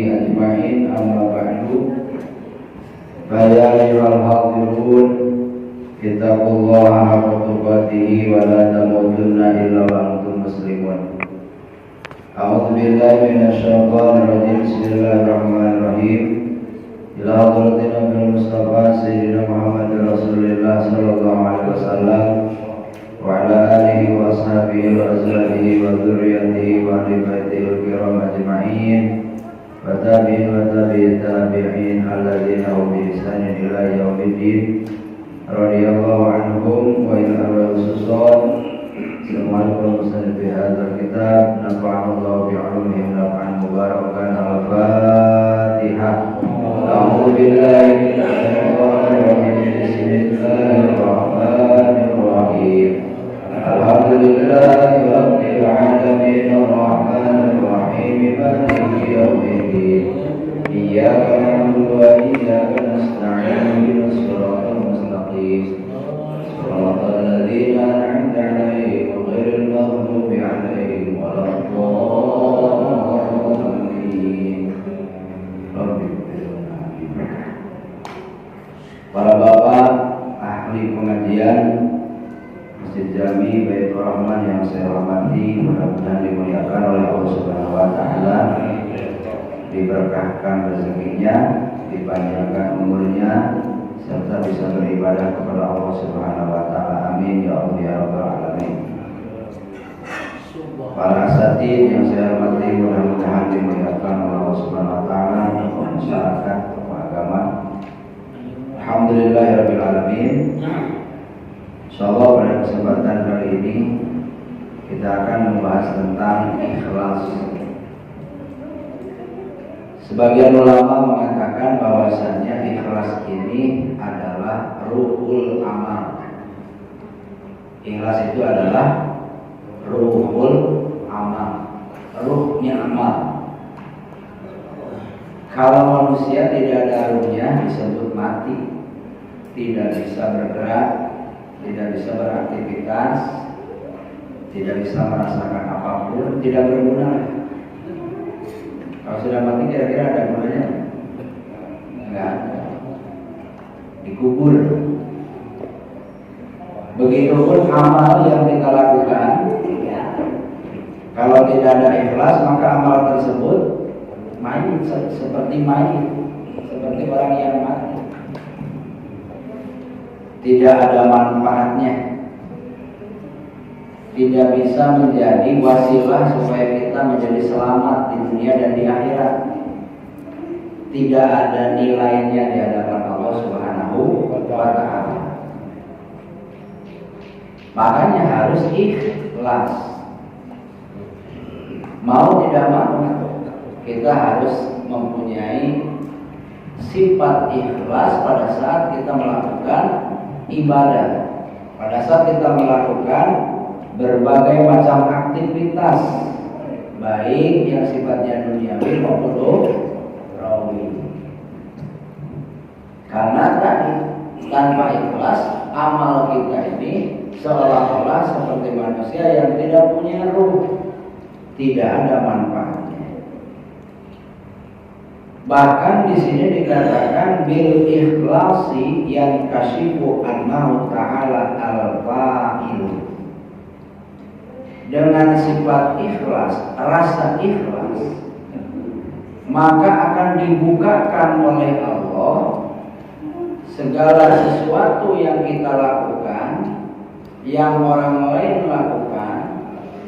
أجمعين أما بعد فيا أيها الحاضرون اتقوا الله حق تقاته ولا تموتن إلا وأنتم مسلمون. أعوذ بالله من الشيطان الرجيم. بسم الله الرحمن الرحيم. إلى حضرة النبي المصطفى سيدنا محمد رسول الله صلى الله عليه وسلم وعلى آله وأصحابه وأزواجه وذريته وأهل بيته الكرام أجمعين وتابعين التابعين الذين هم بإحسان إلى يوم الدين رضي الله عنهم وإلى أرواح الخصوصات سمعكم المسلم في هذا الكتاب نفعنا الله بعلومهم نفعا مباركا. الفاتحة. أعوذ بالله من الشيطان الرجيم. بسم الله الرحمن الرحيم. الحمد لله رب العالمين الرحمن الرحيم مالك يوم الدين إياك نعبد وإياك نستعين اهدنا الصراط المستقيم صراط الذين أنعمت عليهم غير المغضوب عليهم ولا الضالين. Para bapak ahli pengajian Masjid Jami Baitur Rahman yang saya hormati, mudah-mudahan dimuliakan oleh Allah Subhanahu wa taala, diberkahkan rezekinya, dipanjangkan umurnya, serta bisa beribadah kepada Allah Subhanahu wa taala. Amin ya Allah ya rabbal alamin. Para asatidz yang saya hormati, mudah-mudahan dimuliakan oleh Allah Subhanahu wa taala, tokoh masyarakat, tokoh agama. Alhamdulillahirabbil alamin. Insyaallah pada kesempatan kali ini kita akan membahas tentang ikhlas. Sebagian ulama mengatakan bahwasannya ikhlas ini adalah ruhul amal. Ikhlas itu adalah ruhul amal, ruhnya amal. Kalau manusia tidak ada ruhnya disebut mati, tidak bisa bergerak, tidak bisa beraktivitas, tidak bisa merasakan apapun, tidak berguna. Kalau sudah mati kira-kira ada gunanya? Enggak ada. Dikubur. Begitupun amal yang kita lakukan, kalau tidak ada ikhlas maka amal tersebut mayit, seperti orang yang mati. Tidak ada manfaatnya, tidak bisa menjadi wasilah supaya kita menjadi selamat di dunia dan di akhirat. Tidak ada nilainya di hadapan Allah Subhanahu wa taala. Makanya harus ikhlas. Mau tidak mau kita harus mempunyai sifat ikhlas pada saat kita melakukan ibadah, pada saat kita melakukan berbagai macam aktivitas, baik yang sifatnya duniawi maupun ukhrawi. Karena tadi tanpa ikhlas amal kita ini seolah-olah seperti manusia yang tidak punya ruh, tidak ada manfaatnya. Bahkan di sini dikatakan bil ikhlasi yang kasyifu annahu ta'ala al-fa'il. Dengan sifat ikhlas, rasa ikhlas, maka akan dibukakan oleh Allah segala sesuatu yang kita lakukan, yang orang lain lakukan,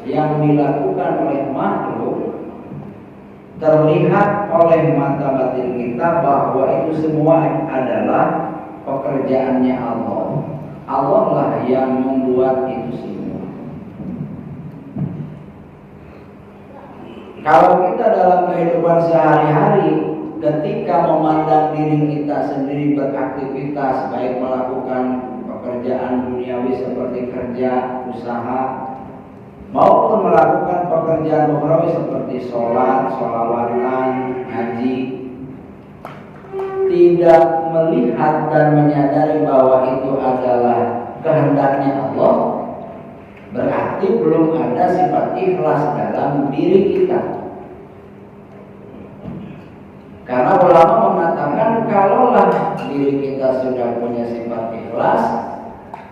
yang dilakukan oleh makhluk, terlihat oleh mata batin kita bahwa itu semua adalah pekerjaannya Allah. Allah lah yang membuat itu semua. Kalau kita dalam kehidupan sehari-hari, ketika memandang diri kita sendiri beraktivitas, baik melakukan pekerjaan duniawi seperti kerja, usaha, maupun melakukan pekerjaan ukhrawi seperti sholat, sholawatan, haji, tidak melihat dan menyadari bahwa itu adalah kehendaknya Allah, berarti belum ada sifat ikhlas dalam diri kita. Karena ulama mengatakan kalaulah diri kita sudah punya sifat ikhlas,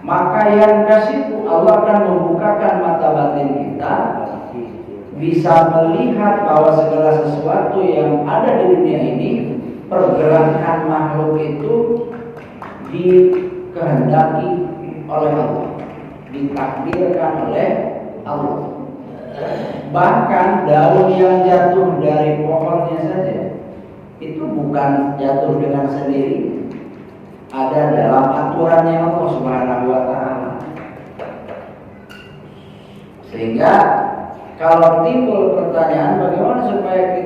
maka yang kasihu Allah akan membukakan mata batin kita, bisa melihat bahwa segala sesuatu yang ada di dunia ini, pergerakan makhluk itu dikehendaki oleh Allah, ditakdirkan oleh Allah. Bahkan daun yang jatuh dari pohonnya saja itu bukan jatuh dengan sendiri, ada dalam aturannya Allah Subhanahu wa Ta'ala. Sehingga kalau timbul pertanyaan bagaimana supaya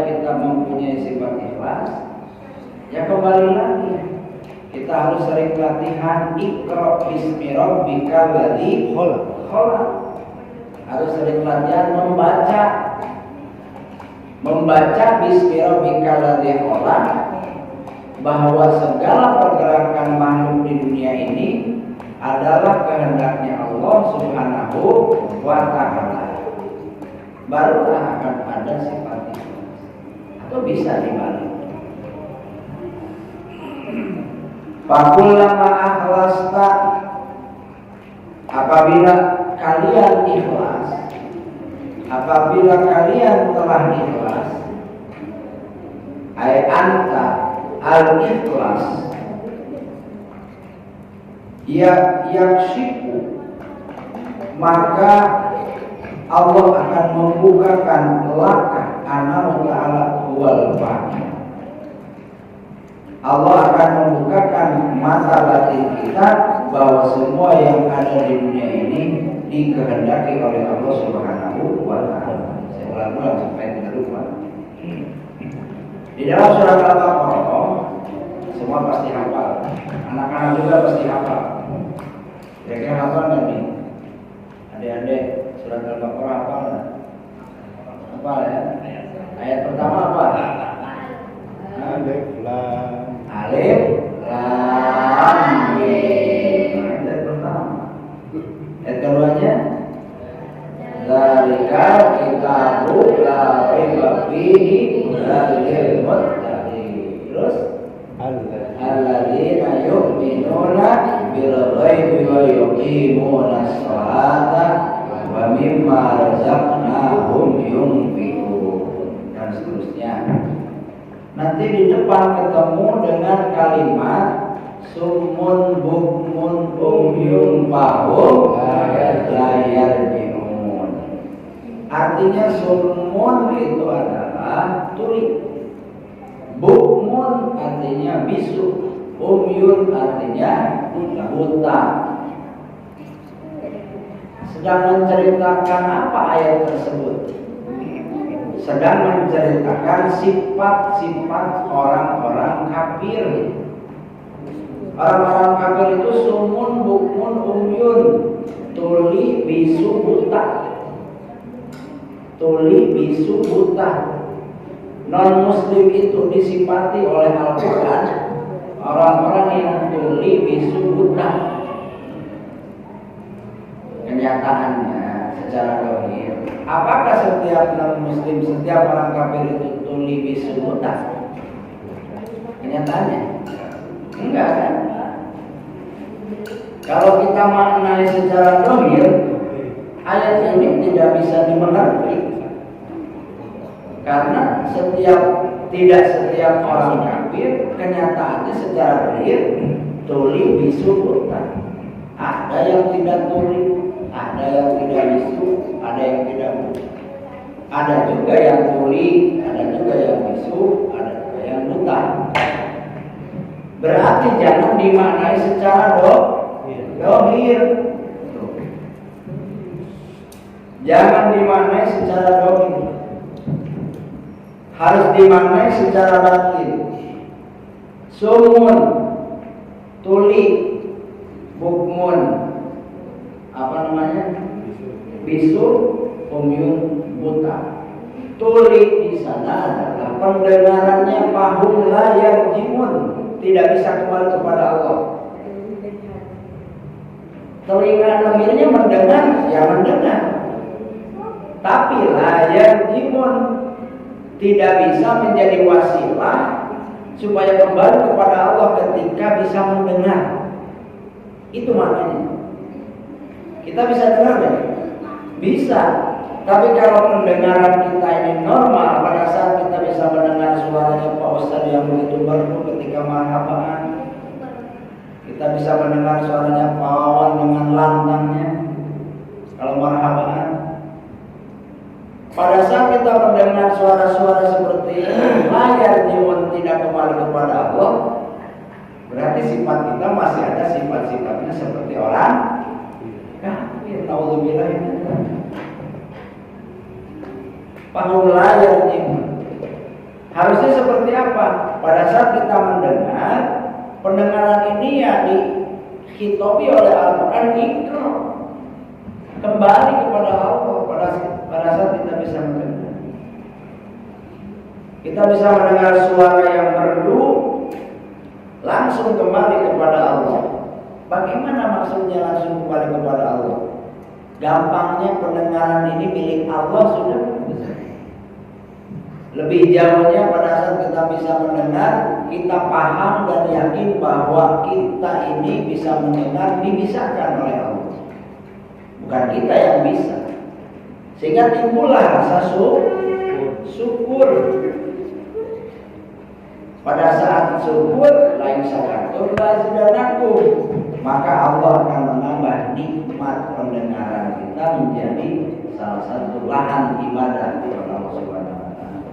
kita mempunyai sifat ikhlas, ya kembali lagi kita harus sering latihan Iqra bismi rabbikal ladzi khalaq. Harus sering latihan membaca bismi rabbikal ladzi khalaq, bahwa segala pergerakan makhluk di dunia ini adalah kehendaknya Allah Subhanahu wa Ta'ala. Barulah akan ada sifat ikhlas. Atau bisa dibalik. Fakullama akhlasta, apabila kalian ikhlas, apabila kalian telah ikhlas, ay anta al-ikhlas, yakshifu, maka Allah akan membukakan laka Ana ta'ala huwal fahim. Allah akan membukakan mata batin kita bahwa semua yang ada di dunia ini dikehendaki oleh Allah Subhanahu wa Ta'ala. Saya ulang-ulang supaya tidak lupa. Di dalam surat Al-Baqarah semua pasti hafal, anak-anak juga pasti hafal. Kira-kira hafal nggak nih? Adik-adik surat Al-Baqarah hafal nggak? Hafal ya? Ayat pertama apa? Alif Lam Mim. Ayat pertama. Ayat keduanya Zalikal kitabu la raiba fihi hudal lil muttaqin. Terus alladzina yu'minuna bil ghaibi wa yuqimuna sholata wa mimma razaqnahum yunfiqun, dan seterusnya. Nanti di depan ketemu dengan kalimat summun bukmun umyun fahum la yarji'un. Artinya summun itu adalah tuli, bukmun artinya bisu, umyun artinya buta. Sedang menceritakan apa ayat tersebut? Sedang menceritakan sifat-sifat orang-orang kafir. Orang-orang kafir itu sumun, bukmun, umyun, tuli, bisu, buta. Tuli, bisu, buta. Non-muslim itu disifati oleh Al-Quran orang-orang yang tuli, bisu, buta. Kenyataannya secara dohir, apakah setiap non-muslim, setiap orang kafir itu tuli, bisu, buta? Kenyataannya enggak kan? Kalau kita maknai secara dohir, ayat ini tidak bisa dimengerti, karena tidak setiap orang kafir kenyataannya secara dohir tuli, bisu, buta. Ada yang tidak tuli, ada yang tidak bisu, ada yang tidak buta. Ada juga yang tuli, ada juga yang bisu, ada juga yang buta. Berarti jangan dimaknai secara dohir. Jangan dimaknai secara dohir. Harus dimaknai secara batin. Sumun, tuli, bukmun, apa namanya? Bisu, umyun, buta. Tuli di sana adalah pendengarannya fahum la yarji'un, tidak bisa kembali kepada Allah. Telinga dohirnya mendengar, ya mendengar, tapi la yarji'un, tidak bisa menjadi wasilah supaya kembali kepada Allah ketika bisa mendengar. Itu maknanya. Kita bisa dengar kan? Bisa. Tapi kalau pendengaran kita ini normal, pada saat kita bisa mendengar suaranya Pak Ustadz yang begitu merdu ketika marhabaan, kita bisa mendengar suaranya Pak Wawan dengan lantangnya kalau marhabaan. Pada saat kita mendengar suara-suara seperti ini, layar jiwa tidak kembali kepada Allah, berarti sifat kita masih ada sifat-sifatnya seperti orang kafir. Nauzubillah. Paham layar jiwa. Harusnya seperti apa? Pada saat kita mendengar, pendengaran ini ya dihitopi oleh Al-Quran, ikra, kembali kepada Allah. Pada saat kita bisa mendengar, kita bisa mendengar suara yang merdu, langsung kembali kepada Allah. Bagaimana maksudnya langsung kembali kepada Allah? Gampangnya pendengaran ini milik Allah sudah. Lebih jauhnya pada saat kita bisa mendengar, kita paham dan yakin bahwa kita ini bisa mendengar dibisakan oleh Allah, bukan kita yang bisa. Sehingga timbullah rasa syukur. Pada saat syukur, lain syakartum lazidanakum, maka Allah akan menambah nikmat pendengaran kita menjadi salah satu lahan ibadah kepada Allah Subhanahu wa taala.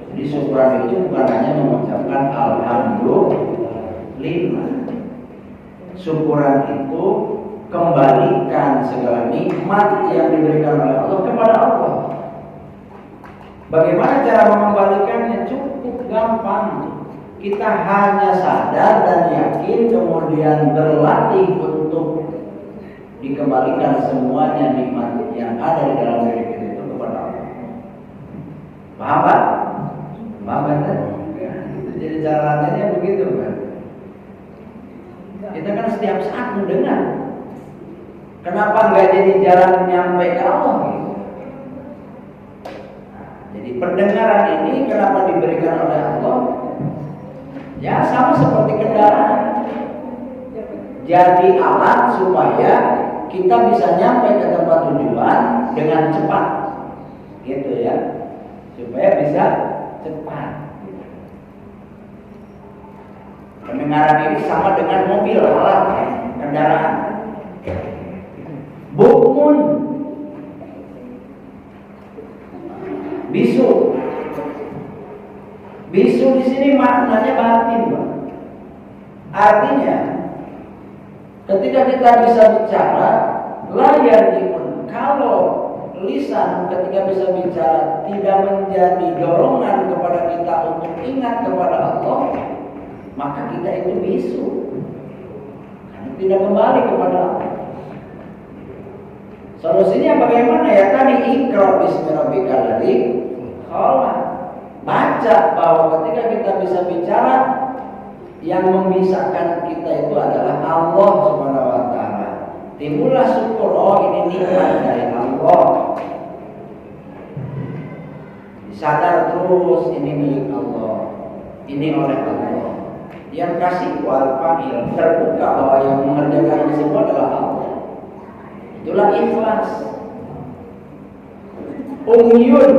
Jadi syukuran itu bukan hanya mengucapkan alhamdulillah. Syukuran itu kembalikan segala nikmat yang diberikan oleh Allah kepada Allah. Bagaimana cara mengembalikannya? Cukup gampang. Kita hanya sadar dan yakin, kemudian berlatih untuk dikembalikan semuanya nikmat yang ada di dalam diri kita itu kepada Allah. Paham Pak? Paham kan? Itu jadi cara latihannya begitu kan. Kita kan setiap saat mendengar. Kenapa nggak jadi jalan nyampe ke Allah gitu? Nah, jadi pendengaran ini kenapa diberikan oleh Allah? Ya sama seperti kendaraan. Jadi alat supaya kita bisa nyampe ke tempat tujuan dengan cepat, gitu ya, supaya bisa cepat. Pendengaran ini sama dengan mobil, alat ya, kendaraan. Bukmun, bisu. Bisu di sini maknanya batin, Pak. Artinya, ketika kita bisa bicara, layar jimun. Kalau lisan ketika bisa bicara tidak menjadi dorongan kepada kita untuk ingat kepada Allah, maka kita itu bisu. Karena tidak kembali kepada Allah. Solusinya bagaimana ya? Tadi ikra bismi rabbikal ladzi khalaq. Baca bahwa ketika kita bisa bicara, yang memisahkan kita itu adalah Allah Subhanahu wa taala. Timbullah syukur, oh ini nikmat dari Allah. Sadar terus ini milik Allah. Ini oleh Allah. Yang kasih wal fa'il, terbuka bahwa yang mengerjakan ini semua adalah Allah. Itulah ikhlas. Umyun,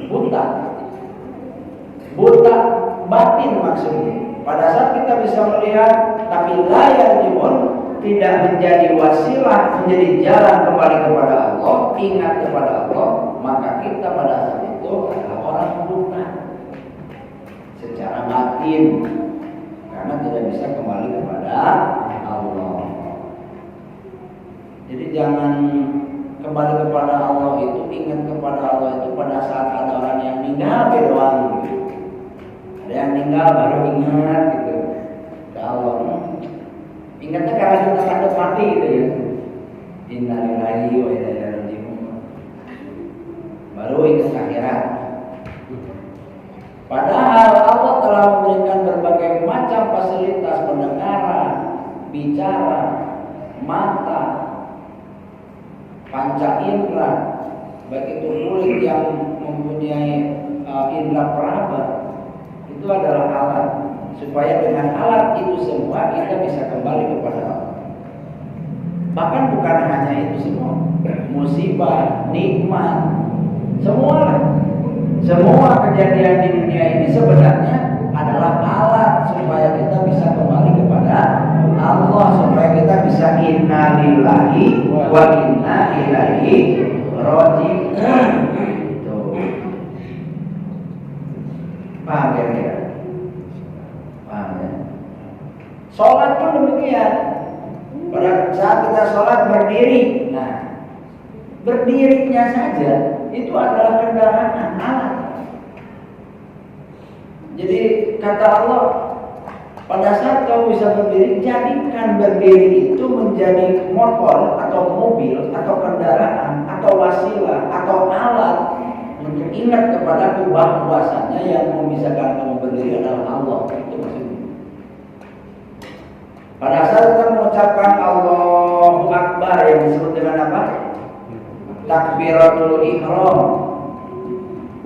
buta. Buta batin maksudnya. Pada saat kita bisa melihat, tapi layar jimun tidak menjadi wasilah, menjadi jalan kembali kepada Allah, ingat kepada Allah, maka kita pada saat itu adalah orang buta secara batin, karena tidak bisa kembali kepada Allah. Jadi jangan kembali kepada Allah itu, ingat kepada Allah itu pada saat ada orang yang meninggal doang gitu. Ada yang meninggal baru ingat gitu ke Allah. Ingatnya karena kita takut mati gitu ya. Innalillahi wa inna ilaihi raji'un. Baru ingat akhirat. Padahal Allah telah memberikan berbagai macam fasilitas pendengaran, bicara, mata, panca indera, baik itu kulit yang mempunyai indera peraba itu adalah alat, supaya dengan alat itu semua kita bisa kembali kepada Allah. Bahkan bukan hanya itu semua, musibah, nikmat, semua kejadian di dunia ini sebenarnya adalah alat supaya kita bisa kembali kepada Allah, supaya kita bisa inna lillahi wa inna ilaihi raji'un. Itu. Paham ya? Paham ya? Sholat pun demikian. Pada saat kita sholat berdiri, nah berdirinya saja itu adalah kendaraan, alat. Jadi kata Allah, pada saat kamu bisa berdiri, jadikan berdiri itu menjadi motor atau mobil atau kendaraan atau wasilah atau alat untuk ingat kepada bahwasanya yang memisahkan kamu berdiri adalah Allah. Itu maksudnya. Pada saat kita mengucapkan Allahu Akbar yang disebut dengan apa? Takbiratul ihram.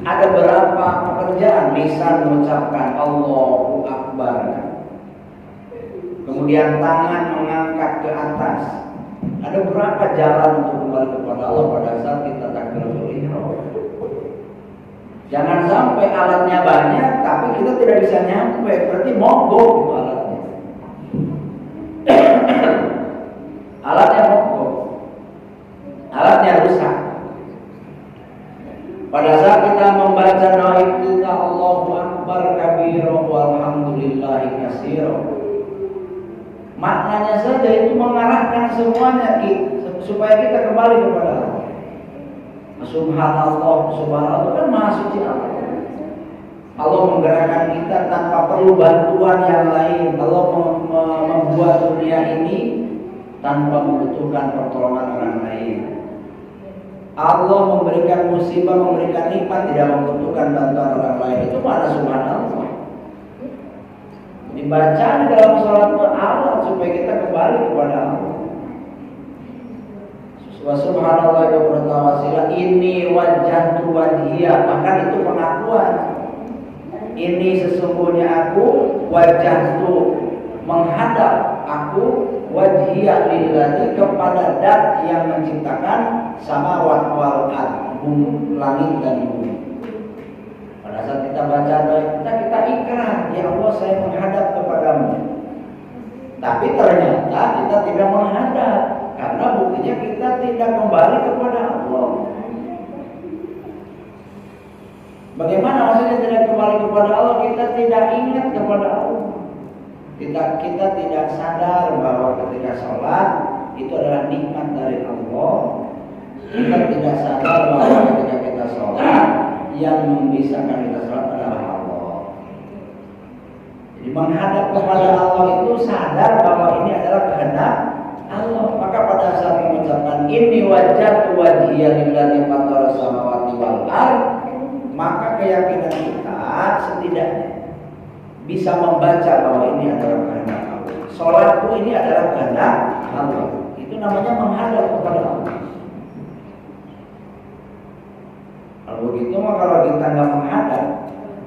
Ada berapa pekerjaan lisan mengucapkan Allahu Akbar. Kemudian tangan mengangkat ke atas. Ada berapa jalan untuk kembali kepada Allah pada saat kita takbiratul ihram. Jangan sampai alatnya banyak tapi kita tidak bisa nyampe, berarti mogok itu alatnya. Alatnya mogok, alatnya rusak. Pada saat kita membaca doa kita Allahu Akbar kabira walhamdulillahi katsira, maknanya saja itu mengarahkan semuanya supaya kita kembali kepada Allah. Subhanallah, subhanallah kan maha suci Allah. Allah menggerakkan kita tanpa perlu bantuan yang lain. Allah membuat dunia ini tanpa membutuhkan pertolongan orang lain. Allah memberikan musibah, memberikan nikmat tidak membutuhkan bantuan orang lain. Itu mana subhanallah. Dibaca di dalam sholat itu alat supaya kita kembali kepada Allah. Subhanallah wa bihamdihi inni wajjahtu wajhiya, bahkan itu pengakuan. Ini sesungguhnya aku wajjahtu menghadap aku wajhiya lillahi kepada zat yang menciptakan samawati wal ardh, langit dan bumi. Pada saat kita baca doa kita ikrar, ya Allah saya menghadap kepadamu. Tapi ternyata kita tidak menghadap karena buktinya kita tidak kembali kepada Allah. Bagaimana maksudnya tidak kembali kepada Allah? Kita tidak ingat kepada Allah. Kita tidak sadar bahwa ketika sholat itu adalah nikmat dari Allah. Kita tidak sadar bahwa ketika kita sholat yang membisahkan kita sholat adalah Allah. Jadi menghadap kepada Allah itu sadar bahwa ini adalah kehendak Allah. Maka pada saat mengucapkan inni wajjahtu wajhiya lillazi fatara samawati wal ardh, maka keyakinan kita setidaknya bisa membaca bahwa ini adalah kehendak Allah. Sholatku ini adalah kehendak Allah. Itu namanya menghadap kepada Allah. Kalau begitu mah kalau kita nggak menghadap,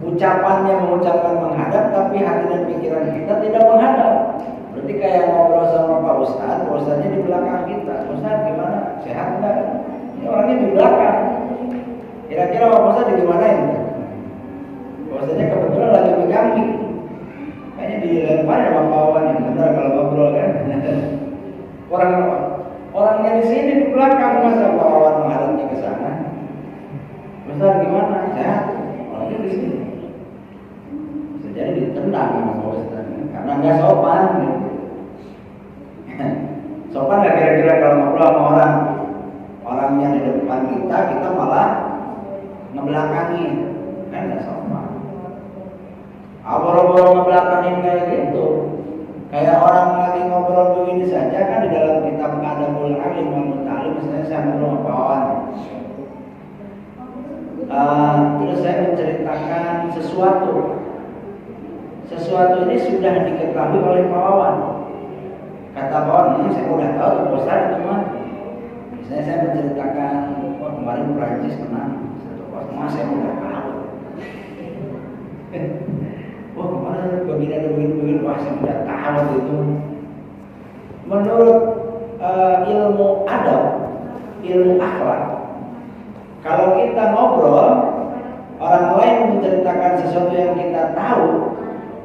ucapannya mengucapkan menghadap, tapi hati dan pikiran kita tidak menghadap. Berarti kayak ngobrol sama Pak Ustadznya di belakang kita. Ustadz gimana? Sehat nggak? Ini orangnya di belakang. Kira-kira Pak Ustadz digimanain? Pak Ustadznya kebetulan lagi megang mic. Kayaknya dilempar sama Pak Wawan yang benar kalau ngobrol kan. Orangnya di sini di belakang, masa Pak Wawan menghadapnya ke sana. Ustadz gimana? Sehat? Orangnya di sini. Bisa jadi ditendang sama Pak Ustadz karena nggak sopan. Sopan nggak kira-kira kalau ngobrol sama orangnya di depan kita malah ngebelakangi, kan nggak sopan. Boro-boro ngebelakangin kayak gitu, kayak orang lagi ngobrol begini saja kan di dalam kitab Adabul Alim wal Muta'allim, misalnya saya ngobrol sama kawan, terus saya menceritakan sesuatu ini sudah diketahui oleh Pak Wawan. Kata Pak Wawan, saya udah tahu tuh Ustaz itu mah. Misalnya saya menceritakan, kemarin Prancis menang 1-0. Mas saya udah tahu. Wah kemarin begini ada begini, wah saya udah tahu itu. Menurut ilmu adab, ilmu akhlak, kalau kita ngobrol, orang lain menceritakan sesuatu yang kita tahu,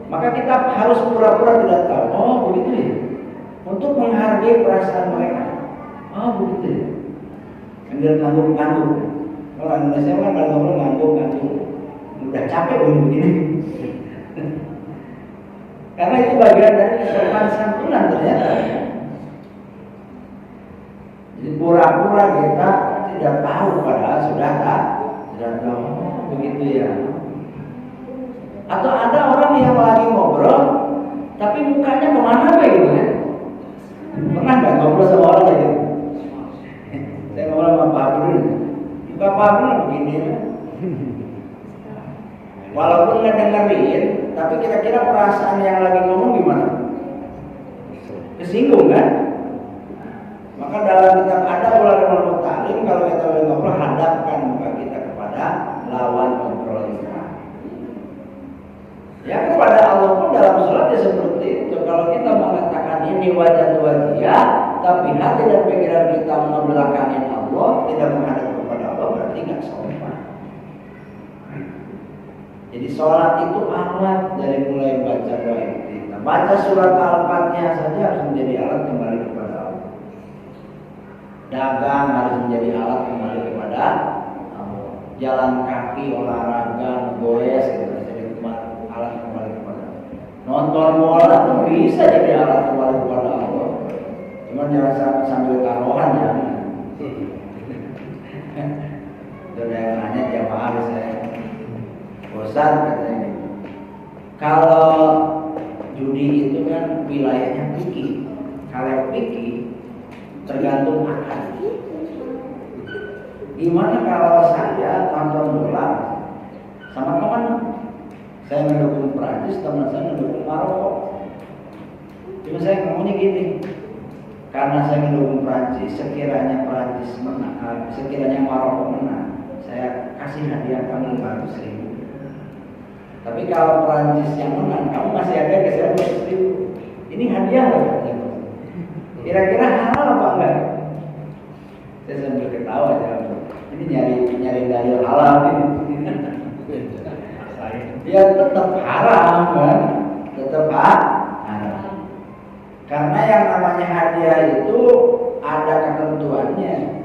maka kita harus pura-pura tidak tahu. Oh begitu ya. Untuk menghargai perasaan mereka. Oh begitu ya. Sambil ngangguk-ngangguk. Orang Indonesia kan kalau ngobrol ngangguk-ngangguk. Udah capek begini. Karena itu bagian dari sopan santunan ternyata. Jadi pura-pura kita tidak tahu padahal sudah tahu. Begitu ya. Atau ada orang yang lagi ngobrol tapi mukanya kemana gitu ya. Pernah nggak ngobrol sama orang kayak gitu? Saya ngobrol sama Pak Abdul, muka Pak Abdul begini ya. Walaupun nggak dengerin, tapi kira-kira perasaan yang lagi ngomong gimana? Kesinggung kan? Maka dalam kitab adab ulama ta'lim, kalau kita ngobrol hadapkan muka kita kepada lawan ngobrol kita. Ya kepada Allah pun dalam sholat ya seperti itu. Kalau kita mengatakan ini wajah, tapi hati dan pikiran kita membelakangi Allah, tidak menghadap kepada Allah, berarti nggak sopan. Jadi sholat itu alat dari mulai baca doa kita. Baca surat Al-Fatihah saja harus menjadi alat kembali kepada Allah. Dagang harus menjadi alat kembali kepada Allah. Jalan kaki, olahraga, goes itu jadi alat kembali kepada Allah. Nonton bola itu bisa jadi alat kembali kepada Allah. Cuma jangan sambil taruhan ya. Sudah yang nanya tiap hari saya. Bosan katanya. Kalau judi itu kan wilayahnya fikih. Kalau fikih tergantung akal. Gimana kalau saya nonton bola sama teman? Saya mendukung Prancis, teman saya mendukung Maroko. Cuma saya ngomongnya gini. Karena saya mendukung Prancis, sekiranya Prancis menang, sekiranya Maroko menang, saya kasih hadiah kamu 100.000. Tapi kalau Prancis yang menang, kamu masih ada ke saya 100.000. Ini hadiah loh. Kira-kira halal apa enggak? Saya sambil ketawa aja. Ini nyari dalil halal ini. Ya tetap haram kan? Tetap haram. Karena yang namanya hadiah itu ada ketentuannya.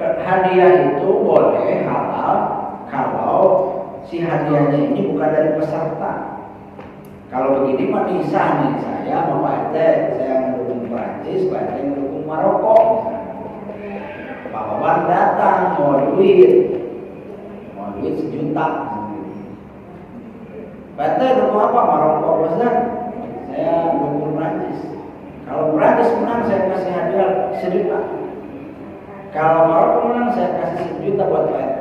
Hadiah itu boleh halal kalau si hadiahnya ini bukan dari peserta. Kalau begini mah bisa nih, saya mau Pak RT, saya mendukung Prancis, Pak RT mendukung Maroko. Pak Wawan datang mau duit 1 juta. Pak RT dukung apa? Maroko. Bosan, saya dukung Prancis. Kalau Prancis menang saya kasih hadiah 1 juta. Kalau Maroko menang saya kasih 1 juta buat Pak RT.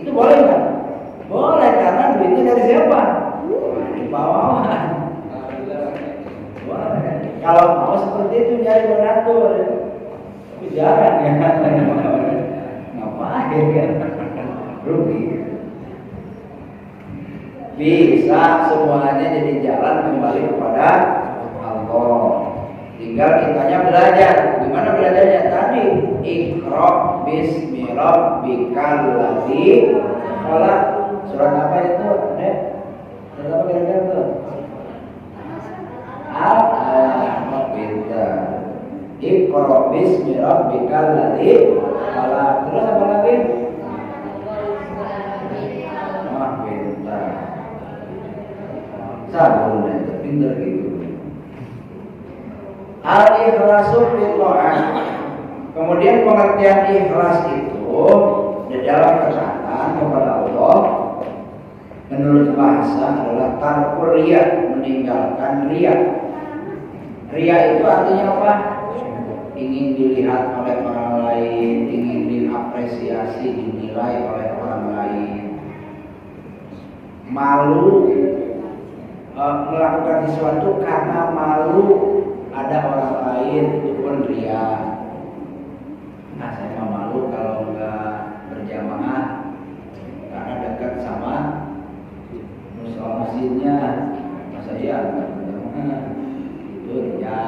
Itu boleh kan? Boleh, karena duitnya dari siapa? Di bawah. Boleh. Kalau mau seperti itu nyari donatur. Tapi jarang ya. Ngapain kan? Rugi. Bisa semuanya jadi jalan kembali kepada Allah. Tinggal kitanya belajar. Gimana belajarnya tadi? Iqra bismi rabbikal ladzi khalaq. Surat apa itu? Surat apa kira-kira itu? Al-Alaq. Iqra bismi rabbikal ladzi khalaq. Terus apa lagi? Pintar. Sabun itu pintar gitu. Al-ikhlasu billah. Kemudian pengertian ikhlas itu di dalam perkataan kepada Allah menurut bahasa adalah tarkur riya, meninggalkan riya. Riya itu artinya apa? Ingin dilihat oleh orang lain, ingin diapresiasi, dinilai oleh orang lain. Malu melakukan sesuatu karena malu ada orang lain, itu pun riya. Saya mah malu kalau nggak berjamaah karena dekat sama musola masjidnya. Masa iya nggak berjamaah? Itu ya.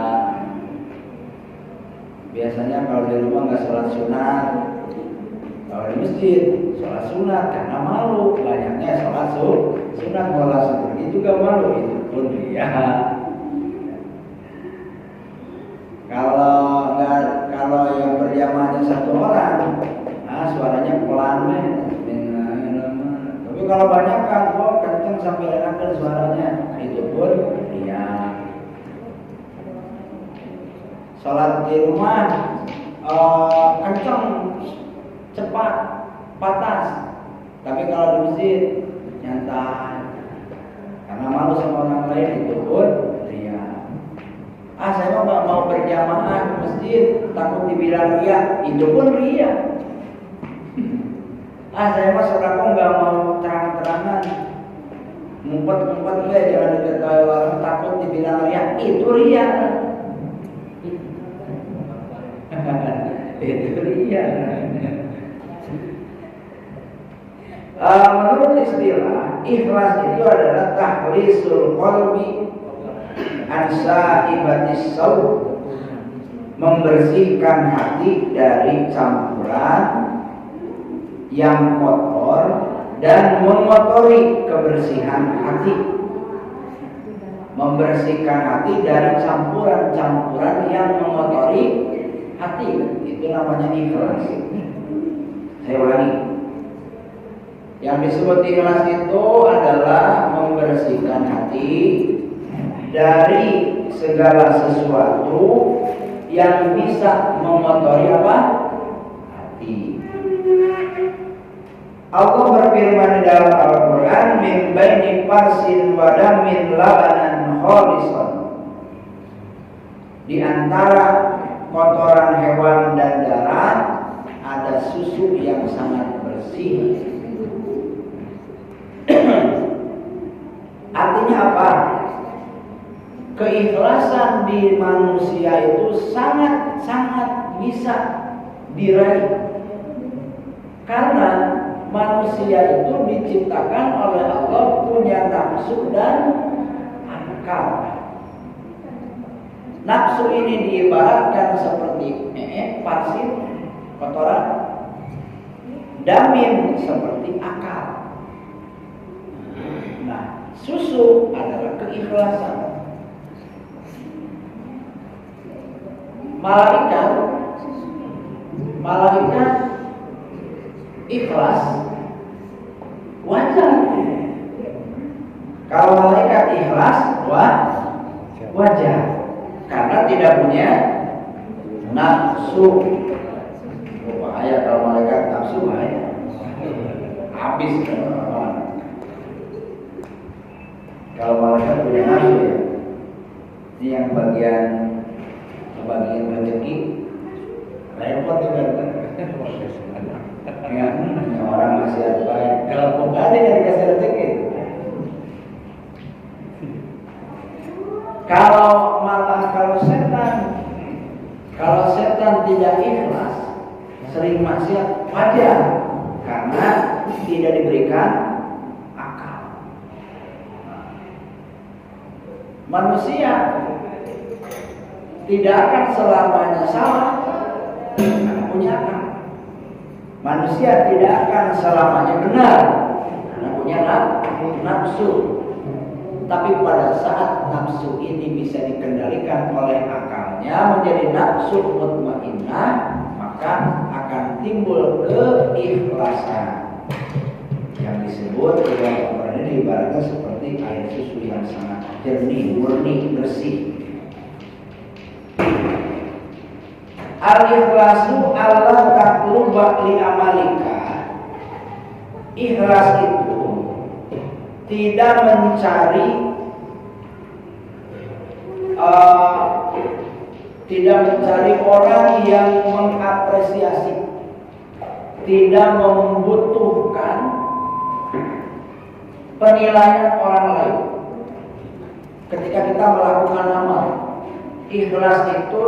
Biasanya kalau di rumah nggak sholat sunat, kalau di masjid sholat sunat karena malu banyaknya sholat sunat, kalau langsung pergi juga malu, itu pun ya. Kalau yang berjamaahnya satu orang, nah suaranya pelan nih. Tapi kalau banyak kan, kenceng sampai enakan suaranya, itu pun ya. Sholat di rumah kenceng, cepat, patas. Tapi kalau di masjid nyantai, karena malu sama orang lain, itu pun ria. Saya mah nggak mau berjamaah ke masjid, takut dibilang ria, itu pun ria. Saya mah saudara nggak mau terang-terangan, ngumpet-ngumpet nggak jangan deket orang, takut dibilang ria, itu ria. Itu ria. Menurut istilah, ikhlas itu adalah tahlisul qalbi ansa ibatis saud, membersihkan hati dari campuran yang kotor dan mengotori kebersihan hati. Membersihkan hati dari campuran-campuran yang mengotori hati, itu namanya ikhlas. Saya ulangi, yang disebut ikhlas itu adalah membersihkan hati dari segala sesuatu yang bisa mengotori apa? Hati. Allah berfirman di dalam Al-Quran, min baini farsin wa damin labanan khalisan. Di antara kotoran hewan dan darah ada susu yang sangat bersih. Artinya apa? Keikhlasan di manusia itu sangat-sangat bisa diraih. Karena manusia itu diciptakan oleh Allah punya nafsu dan akal. Nafsu ini diibaratkan seperti pasir, kotoran. Damin seperti akal. Nah, susu adalah keikhlasan. Malaikat ikhlas wajar. Kalau malaikat ikhlas wajar, karena tidak punya nafsu. Bahaya kalau malaikat nafsu, bahaya, habis. Kalau malaikat punya nafsu, ya, ini yang bagian rezeki, repot juga kan. Ya, orang masih baik. Kalau nggak ada yang dikasih rezeki. Kalau setan tidak ikhlas, sering maksiat, wajar, karena tidak diberikan akal. Manusia tidak akan selamanya salah karena punya akal. Manusia tidak akan selamanya benar karena punya nafsu. Tapi pada saat nafsu ini bisa dikendalikan oleh akalnya menjadi nafsu mutmainnah, maka akan timbul keikhlasan. Yang disebut dalam Al-Quran ini ibaratnya seperti air susu yang sangat jernih, murni, bersih. Al-ikhlasu Allah taqluba li amalika. Ikhlas itu tidak mencari orang yang mengapresiasi, tidak membutuhkan penilaian orang lain ketika kita melakukan amal. Ikhlas itu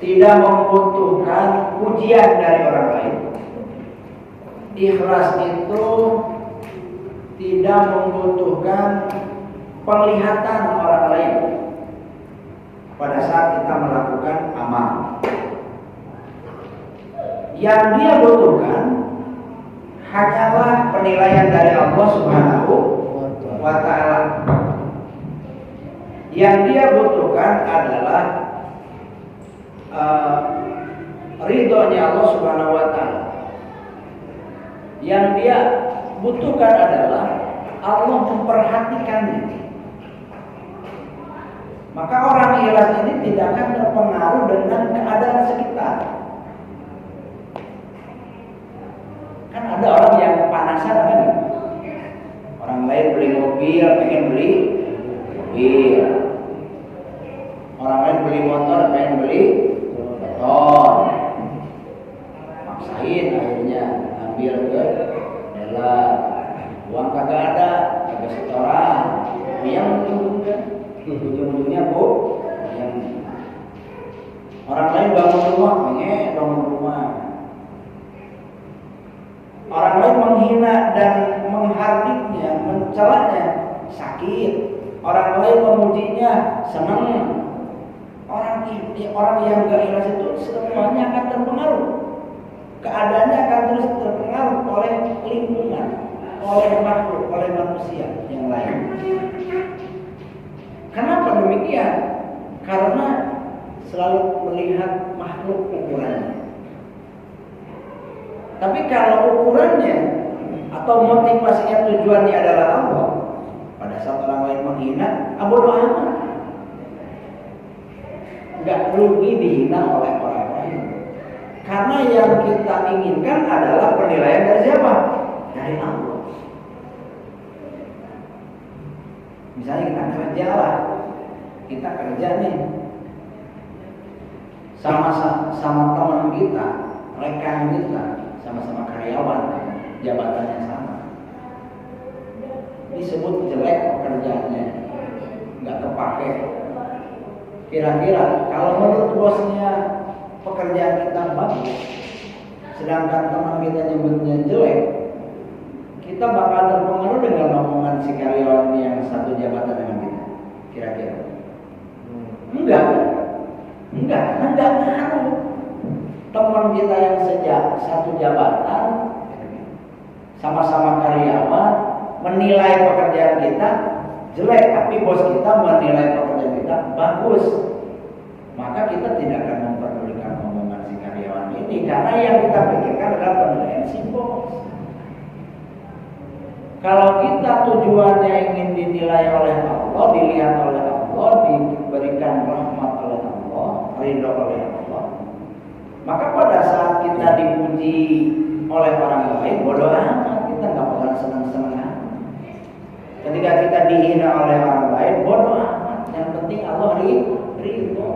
tidak membutuhkan pujian dari orang lain. Ikhlas itu tidak membutuhkan penglihatan orang lain pada saat kita melakukan amal. Yang dia butuhkan hanyalah penilaian dari Allah Subhanahu wa Ta'ala. Yang dia butuhkan adalah ridhonya Allah Subhanahu wa Ta'ala. Yang dia butuhkan adalah Allah memperhatikannya. Maka orang ikhlas ini tidak akan terpengaruh dengan keadaan sekitar. Kan ada orang yang panasan kan? Orang lain beli mobil, pengen beli mobil. Orang lain beli motor, pengen beli motor. Maksain akhirnya ambil ke dalam uang kagak ada, kagak setoran. Yang ujung-ujungnya yang orang lain bangun rumah, pengen bangun rumah. Orang lain menghina dan menghardiknya, mencelanya, sakit. Orang lain memujinya, senang. Orang yang gak ikhlas itu semuanya akan terpengaruh. Keadaannya akan terus terpengaruh oleh lingkungan, oleh makhluk, oleh manusia yang lain. Kenapa demikian? Karena selalu melihat makhluk ukurannya. Tapi kalau ukurannya atau motivasinya, tujuannya adalah Allah, pada saat orang lain menghina, bodoh amat. Enggak rugi dihina oleh orang lain. Karena yang kita inginkan adalah penilaian dari siapa? Dari Allah. Misalnya kita kerja lah, kita kerja nih sama teman kita, rekan kita, sama-sama karyawan, jabatannya sama. Disebut jelek pekerjaannya, nggak terpakai. Kira-kira kalau menurut bosnya pekerjaan kita bagus, sedangkan teman kita nyebutnya jelek, kita bakal terpengaruh dengan omongan si karyawan yang satu jabatan dengan kita. Kira-kira? Enggak, karena enggak ngaruh. Teman kita yang satu jabatan, sama-sama karyawan, menilai pekerjaan kita jelek, tapi bos kita menilai pekerjaan kita bagus. Maka kita tidak akan memperdulikan omongan si karyawan ini, karena yang kita pikirkan adalah penilaian si bos. Kalau kita tujuannya ingin dinilai oleh Allah, dilihat oleh Allah, diberikan rahmat oleh Allah, ridho oleh Allah, maka pada saat kita dipuji oleh orang lain, bodoh amat, kita nggak bakal senang-senang. Ketika kita dihina oleh orang lain, bodoh amat. Yang penting Allah ridho.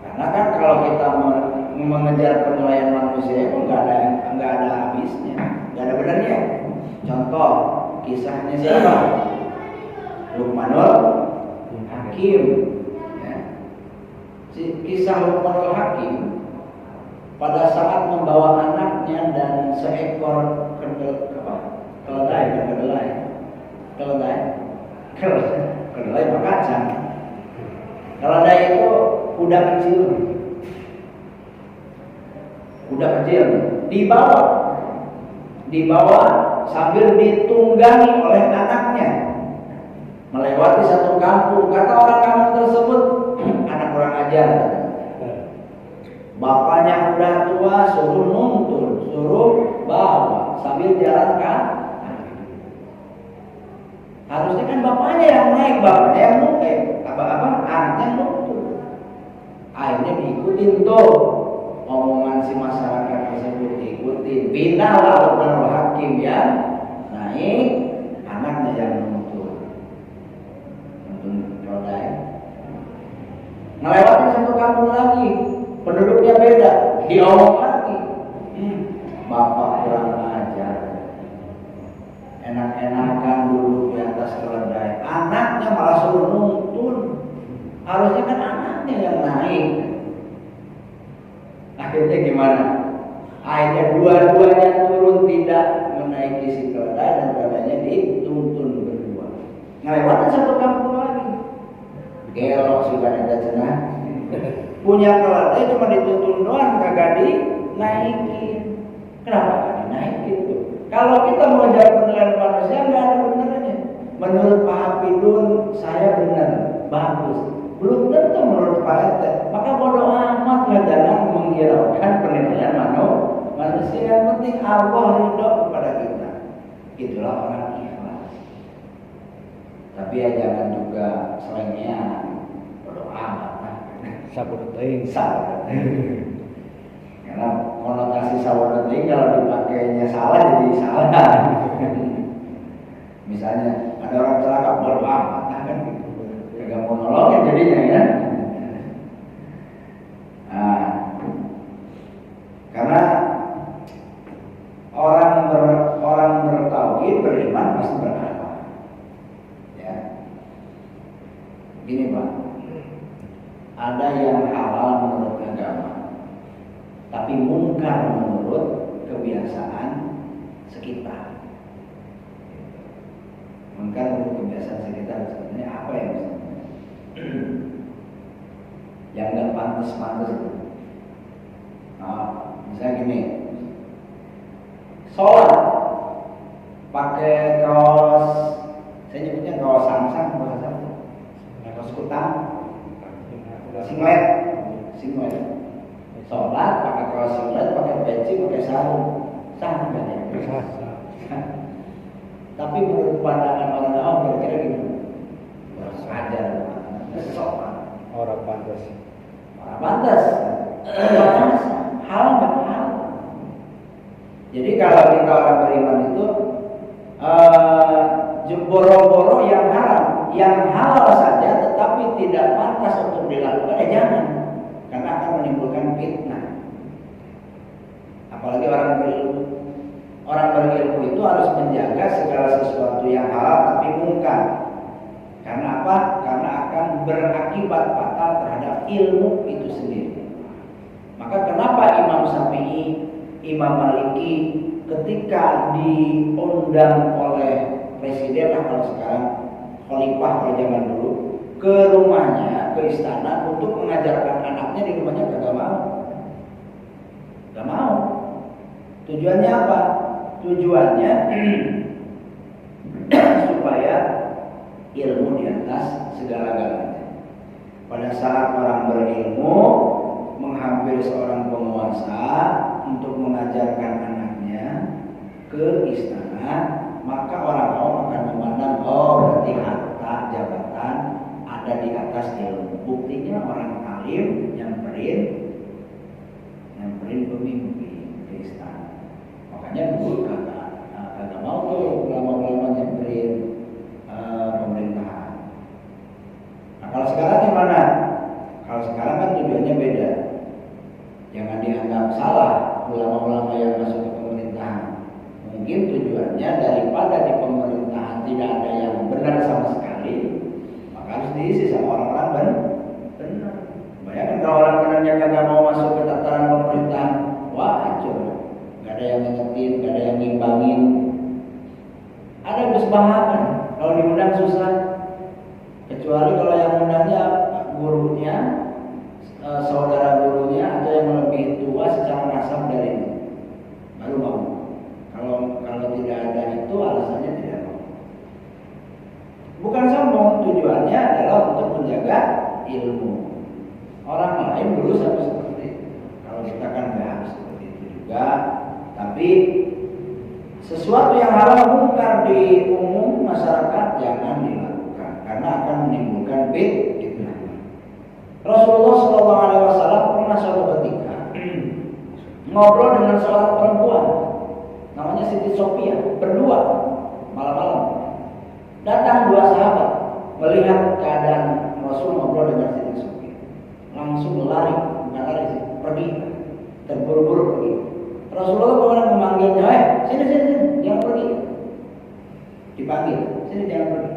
Karena kan kalau kita mengejar penilaian manusia itu nggak ada habisnya, nggak ada benarnya. Contoh kisahnya siapa? Luqmanul Hakim. Ya. Kisah Luqmanul Hakim pada saat membawa anaknya dan seekor keledai pakacang. Keledai itu kuda kecil dibawa sambil ditunggangi oleh anaknya melewati satu kampung. Kata orang kampung tersebut, anak kurang ajar. Bapaknya udah tua, suruh nuntun, suruh bawa sambil jalan kaki. Harusnya kan bapaknya yang naik, bapaknya yang nuntun, anaknya nuntun. Akhirnya diikutin tuh omongan si masyarakat tersebut, diikutin. Pindahlah Luqmanul Hakim ya, naik, anaknya yang nuntun roda. Ngelewatin satu kampung lagi, penduduknya beda, diomong lagi. Bapak kurang ajar, enak-enakan duduk di atas keledai, anaknya malah suruh nuntun. Harusnya kan anaknya yang naik. dua-duanya turun tidak menaiki si keledai dan keledainya dituntun berdua. Ngelewatin satu kampung lagi. Gelok sudah ada cenah. Punya keledai cuma dituntun doang, kagak dinaikin. Kenapa gak dinaikin tuh? Kalau kita mau jawab penilaian manusia nggak ada benernya. Menurut Pak Hafidun saya benar, bagus. Belum tentu menurut Pak RT. Maka bodoh amat lah, jangan menghiraukan penilaian manusia. Yang penting Allah ridho kepada kita. Itulah orang ikhlas. Tapi ya jangan juga selengnya bodoh amat. Sabodoting. Karena konotasi sabodoting kalau dipakainya salah jadi salah. Misalnya ada orang celaka bodoh amat kan gitu. Kagak mau nolongin jadinya ya. Nah, karena orang bertauhid beriman pasti berakal. Ya. Gini Pak. Ada yang halal menurut agama, tapi mungkar menurut kebiasaan sekitar. Mungkar menurut kebiasaan sekitar sebenarnya apa ya misalnya? Yang nggak pantas itu. Nah, misalnya gini, sholat pakai kaos, saya nyebutnya kaos sangsang, kaos kutang. Singlet, sholat pakai kaos singlet, pakai peci, pakai sarung, sah nggak ya? Tapi menurut pandangan orang awam kira-kira gitu, wajar, sopan, Orang pantas. hal nggak hal. Jadi kalau kita orang beriman itu boro-boro yang haram, yang halal saja tetapi tidak pantas untuk dilakukan, jangan, karena akan menimbulkan fitnah. Apalagi orang berilmu. Orang berilmu itu harus menjaga segala sesuatu yang halal tapi mungkar. Karena apa? Karena akan berakibat fatal terhadap ilmu itu sendiri. Maka kenapa Imam Syafi'i, Imam Maliki ketika diundang oleh presiden, kalau sekarang khalifah kalau zaman dulu, ke rumahnya, ke istana untuk mengajarkan anaknya di rumahnya, gak mau. Tujuannya apa? Tujuannya supaya ilmu di atas segala-galanya. Pada saat orang berilmu menghampiri seorang penguasa untuk mengajarkan anaknya ke istana, maka orang awam akan memandang, oh berarti harta jabatan ada di atas ilmu. Buktinya orang alim nyamperin pemimpin ke istana. Makanya dulu kagak mau tuh ulama-ulama nyamperin pemerintahan. Nah kalau sekarang gimana? Kalau sekarang kan tujuannya beda. Jangan dianggap salah ulama-ulama yang masuk ke pemerintahan. Mungkin tujuannya daripada di pemerintahan tidak ada yang benar sama sekali, maka harus diisi sama orang-orang benar. Bayangkan kalau orang benarnya kagak mau masuk ke tataran pemerintahan, wah hancur. Gak ada yang ngingetin, gak ada yang ngimbangin. Ada kesebahakan. Kalau diundang susah. Kecuali kalau yang undangnya gurunya, saudara gurunya, atau yang lebih tua secara nasab dari ini, baru mau. Kalau tidak ada itu, alasannya tidak mau. Bukan sombong, tujuannya adalah untuk menjaga ilmu. Orang lain dulu sama seperti itu. Kalau kita kan nggak harus seperti itu juga. Tapi sesuatu yang halal mungkar di umum masyarakat jangan dilakukan, karena akan menimbulkan fitnah. Rasulullah SAW pernah suatu ketika ngobrol dengan seorang perempuan namanya Siti Sophia, berdua malam-malam. Datang dua sahabat melihat keadaan Rasul ngobrol dengan Siti Sophia, langsung lari, bukan lari sih, pergi, terburu-buru pergi. Rasulullah kemudian memanggilnya, sini, jangan pergi. Dipanggil, sini jangan pergi.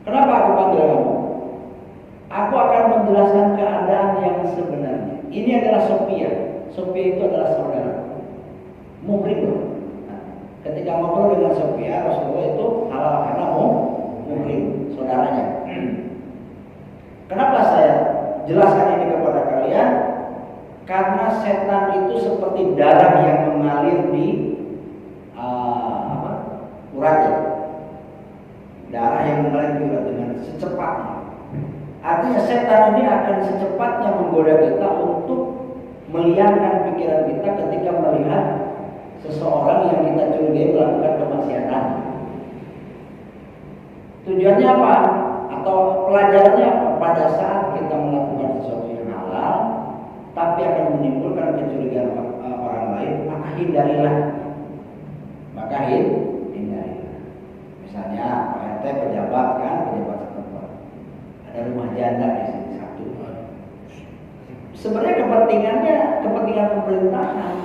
Kenapa aku panggil kamu? Aku akan menjelaskan keadaan yang sebenarnya. Ini adalah Sophia. Sofia itu adalah saudara. Muhrim loh. Nah, ketika ngobrol dengan Sofia, Rasulullah itu halal karena muhrim, saudaranya. Kenapa saya jelaskan ini kepada kalian? Karena setan itu seperti darah yang mengalir di uratnya. Darah yang mengalir di urat dengan secepatnya. Artinya setan ini akan secepatnya menggoda kita untuk meliarkan pikiran kita ketika melihat seseorang yang kita curigai melakukan kemaksiatan. Tujuannya apa? Atau pelajarannya apa? Pada saat kita melakukan sesuatu yang halal, tapi akan menimbulkan kecurigaan orang lain, maka hindarilah. Hindarilah. Misalnya Pak RT pejabat setempat, ada rumah janda di sini satu. Sebenarnya kepentingan pemerintahan,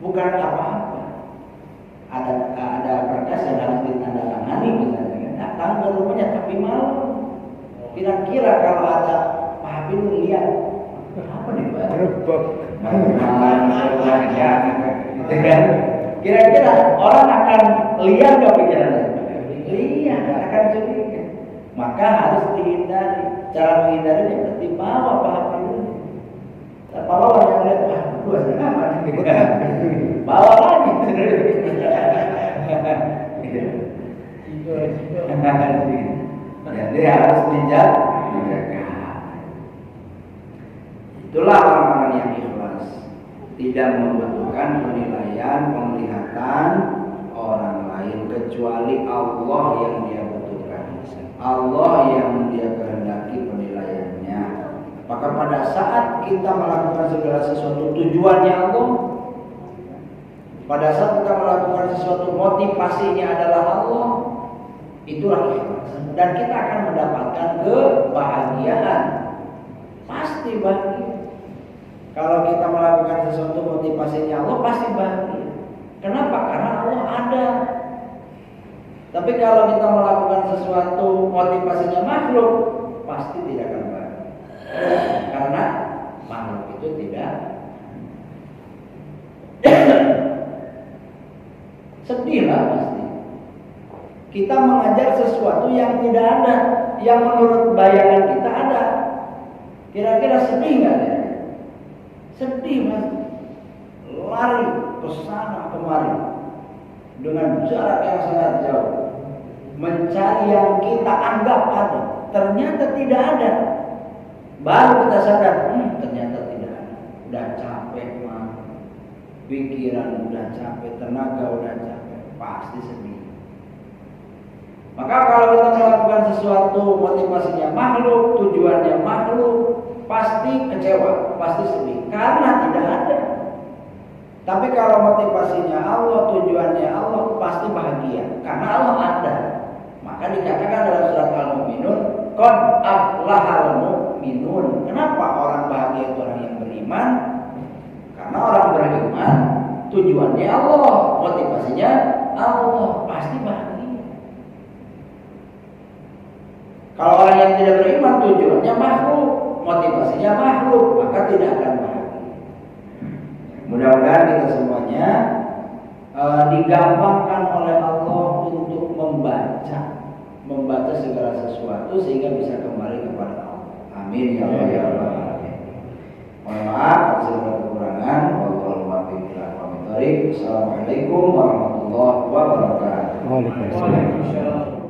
bukan apa-apa. Ada berkas yang harus ditandatangani misalnya, datang ke rumahnya tapi malam. Kira-kira kalau ada Pak Habib lihat apa nih Pak? Rebab. Gitu kan? Kira-kira orang akan liar gak pikirannya? Liar, akan curiga. Maka harus dihindari. Cara menghindari berarti bawa Pak Habib dulu. Bawa orang yang lihat, wah, lu sedang apa? Bawa lagi. Jadi harus dijaga. Itulah orang-orang yang ikhlas, tidak membutuhkan penilaian, penglihatan orang lain kecuali Allah yang dia butuhkan, Allah yang dia kehendaki penilaiannya. Maka pada saat kita melakukan segala sesuatu tujuannya Allah, pada saat kita melakukan sesuatu motivasinya adalah Allah, itulah ikhlas. Dan kita akan mendapatkan kebahagiaan. Pasti bahagia. Kalau kita melakukan sesuatu motivasinya Allah, pasti bahagia. Kenapa? Karena Allah ada. Tapi kalau kita melakukan sesuatu motivasinya makhluk, pasti tidak akan bahagia. Karena makhluk itu tidak sedihlah pasti. Kita mengajar sesuatu yang tidak ada, yang menurut bayangan kita ada. Kira-kira sedih nggak ya? Sedih mas, lari ke sana kemari dengan jarak yang sangat jauh, mencari yang kita anggap ada, ternyata tidak ada. Baru kita sadar, ternyata tidak ada. Udah capek mah, pikiran udah capek, tenaga udah capek, pasti sedih. Maka kalau kita melakukan sesuatu motivasinya makhluk, tujuannya makhluk, pasti kecewa, pasti sedih karena tidak ada. Tapi kalau motivasinya Allah, tujuannya Allah, pasti bahagia karena Allah ada. Maka dikatakan dalam surat Al-Mu'minun, qad aflahal mu'minun. Kenapa orang bahagia itu orang yang beriman? Karena orang beriman tujuannya Allah, motivasinya Allah, pasti bahagia. Kalau orang yang tidak beriman tujuannya makhluk, motivasinya makhluk, maka tidak akan bahagia. Mudah-mudahan kita semuanya digampangkan oleh Allah untuk membaca segala sesuatu sehingga bisa kembali kepada Allah. Amin ya Allah ya Rabbal alamin. Mohon maaf segala kekurangan. Wassalamualaikum warahmatullahi wabarakatuh. Waalaikumsalam.